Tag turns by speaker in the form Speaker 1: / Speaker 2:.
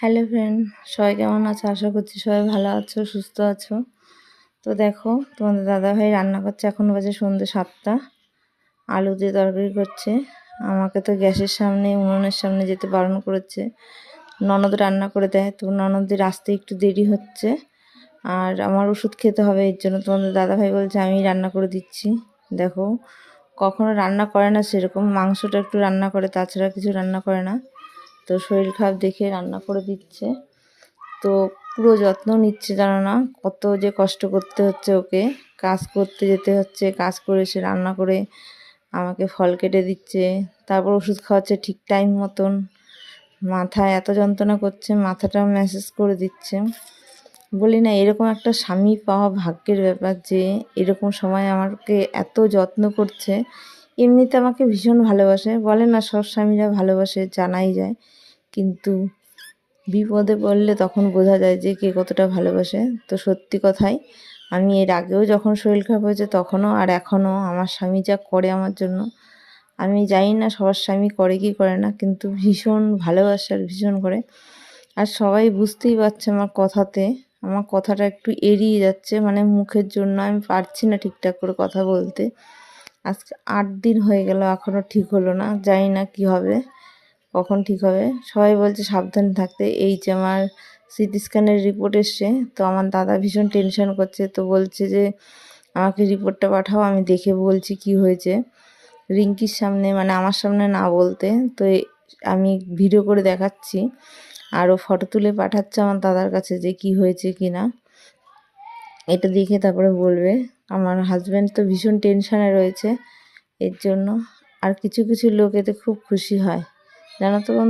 Speaker 1: Hello friend, সবাই কেমন আছো? আশা করছি সবাই ভালো আছো, সুস্থ আছো। তো দেখো, তোমাদের দাদাভাই রান্না করছে। এখন বাজে সন্ধ্যে 7টা। আলু দিয়ে তরকারি করছে। আমাকে তো গ্যাসের সামনে, উনুনের সামনে যেতে বারণ করেছে। ননদ রান্না করে দেয়, তো ননদের আসতে একটু দেরি হচ্ছে। আর আমার ওষুধ খেতে হবে, এর জন্য তোমাদের দাদাভাই বলছে আমি রান্না করে দিচ্ছি। দেখো, কখনো রান্না করে না সেরকম, মাংসটা একটু রান্না করে, তাছাড়া কিছু রান্না করে না। তো শরীর খারাপ দেখে রান্না করে দিচ্ছে। তো পুরো যত্ন নিচ্ছে, জানো না কত যে কষ্ট করতে হচ্ছে ওকে। কাজ করতে যেতে হচ্ছে, কাজ করে সে রান্না করে আমাকে ফল কেটে দিচ্ছে, তারপর ওষুধ খাওয়াচ্ছে ঠিক টাইম মতন। মাথায় এত যন্ত্রণা করছে, মাথাটা ম্যাসেজ করে দিচ্ছে। বলি না, এরকম একটা স্বামী পাওয়া ভাগ্যের ব্যাপার, যে এরকম সময় আমাকে এত যত্ন করছে। এমনিতে আমাকে ভীষণ ভালোবাসে, বলে না সব স্বামীরা ভালোবাসে, জানাই যায়, কিন্তু বিপদে পড়লে তখন বোঝা যায় যে কে কতটা ভালোবাসে। তো সত্যি কথাই, আমি এর আগেও যখন শরীর খারাপ হয়েছে তখনও আর এখনও আমার স্বামী যা করে আমার জন্য, আমি জানি না সবার স্বামী করে কি করে না, কিন্তু ভীষণ ভালোবাসে আর ভীষণ করে। আর সবাই বুঝতেই পারছে আমার কথাতে, আমার কথাটা একটু এড়িয়ে যাচ্ছে, মানে মুখের জন্য আমি পারছি না ঠিকঠাক করে কথা বলতে। আজকে 8 দিন হয়ে গেল, এখনও ঠিক হলো না, জানি না কি হবে, কখন ঠিক হবে। সবাই বলছে সাবধানে থাকতে। এই যে আমার সিটি স্ক্যানের রিপোর্ট এসছে, তো আমার দাদা ভীষণ টেনশন করছে, তো বলছে যে আমাকে রিপোর্টটা পাঠাও, আমি দেখে বলছি কি হয়েছে। রিঙ্কির সামনে, মানে আমার সামনে না বলতে, তো আমি ভিডিও করে দেখাচ্ছি, আরও ফটো তুলে পাঠাচ্ছে আমার দাদার কাছে যে কি হয়েছে কি না, এটা দেখে তারপরে বলবে। আমার হাজব্যান্ড তো ভীষণ টেনশানে রয়েছে এর জন্য। আর কিছু কিছু লোক এতে খুব খুশি হয়, জানো তো বন্ধু।